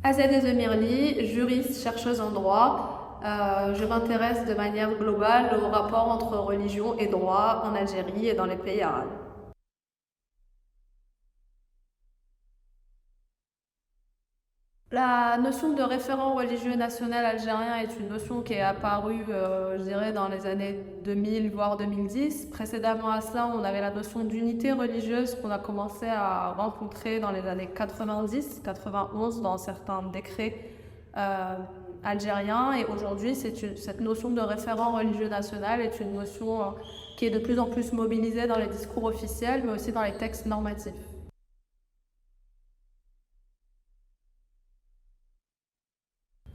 Azadeh Zemirli, juriste, chercheuse en droit. Je m'intéresse de manière globale au rapport entre religion et droit en Algérie et dans les pays arabes. La notion de référent religieux national algérien est une notion qui est apparue, je dirais, dans les années 2000, voire 2010. Précédemment à cela, on avait la notion d'unité religieuse qu'on a commencé à rencontrer dans les années 90, 91, dans certains décrets euh, algériens. Et aujourd'hui, cette notion de référent religieux national est une notion qui est de plus en plus mobilisée dans les discours officiels, mais aussi dans les textes normatifs.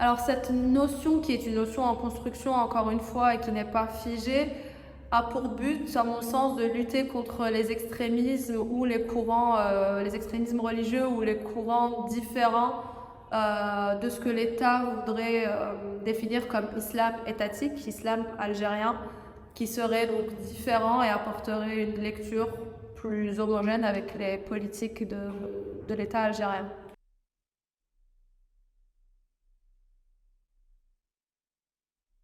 Alors cette notion qui est une notion en construction encore une fois et qui n'est pas figée a pour but, à mon sens, de lutter contre les extrémismes ou les courants, les extrémismes religieux ou les courants différents de ce que l'État voudrait définir comme islam étatique, islam algérien, qui serait donc différent et apporterait une lecture plus homogène avec les politiques de l'État algérien.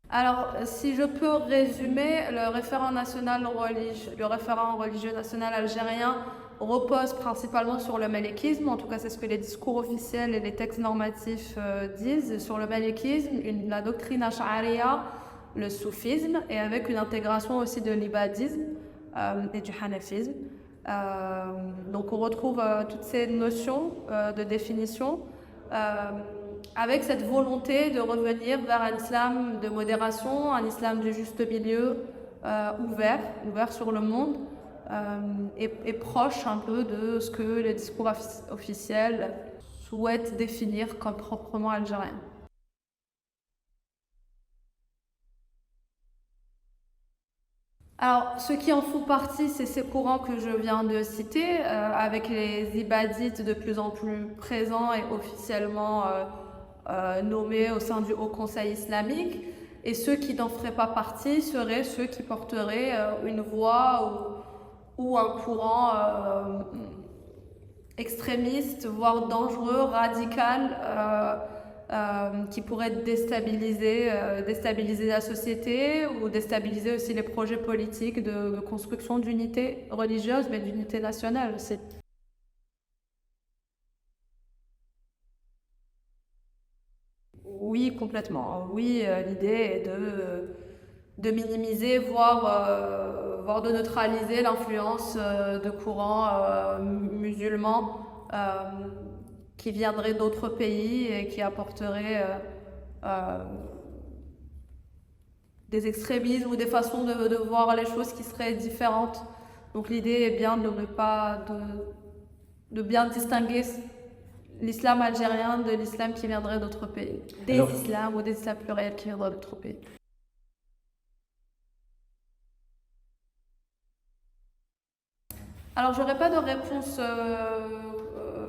Alors, si je peux résumer, le référent religieux national algérien repose principalement sur le malékisme, en tout cas c'est ce que les discours officiels et les textes normatifs disent, sur le malékisme, la doctrine ash'ariya, le soufisme, et avec une intégration aussi de l'ibadisme et du hanafisme. Donc on retrouve toutes ces notions de définition. Avec cette volonté de revenir vers un islam de modération, un islam du juste milieu, ouvert sur le monde, et proche un peu de ce que les discours officiels souhaitent définir comme proprement algérien. Alors, ceux qui en font partie, c'est ces courants que je viens de citer, avec les ibadites de plus en plus présents et officiellement nommés au sein du Haut Conseil islamique. Et ceux qui n'en feraient pas partie seraient ceux qui porteraient une voix ou un courant extrémiste, voire dangereux, radical, qui pourrait déstabiliser la société ou déstabiliser aussi les projets politiques de construction d'unité religieuse, mais d'unité nationale aussi. Oui, complètement. Oui, l'idée est de minimiser, voire de neutraliser l'influence de courants musulmans qui viendraient d'autres pays et qui apporteraient euh, des extrémismes ou des façons de voir les choses qui seraient différentes. Donc l'idée est bien de ne pas de bien distinguer l'islam algérien de l'islam qui viendrait d'autres pays. Des islams ou des islams pluriels qui viendraient d'autres pays. Alors, j'aurais pas de réponse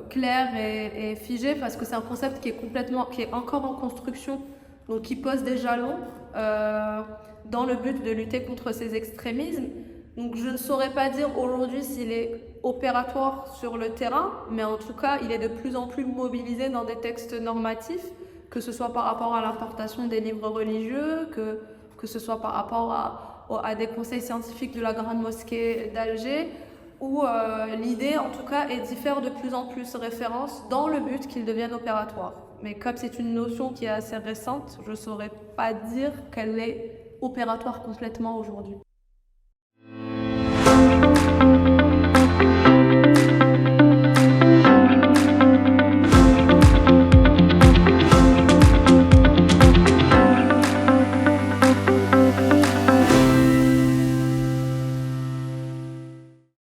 claire et figée parce que c'est un concept qui est encore en construction, donc qui pose des jalons dans le but de lutter contre ces extrémismes. Donc, je ne saurais pas dire aujourd'hui s'il est opératoire sur le terrain, mais en tout cas, il est de plus en plus mobilisé dans des textes normatifs, que ce soit par rapport à l'importation des livres religieux, que ce soit par rapport à des conseils scientifiques de la Grande Mosquée d'Alger, où l'idée, en tout cas, est d'y faire de plus en plus référence dans le but qu'il devienne opératoire. Mais comme c'est une notion qui est assez récente, je ne saurais pas dire qu'elle est opératoire complètement aujourd'hui.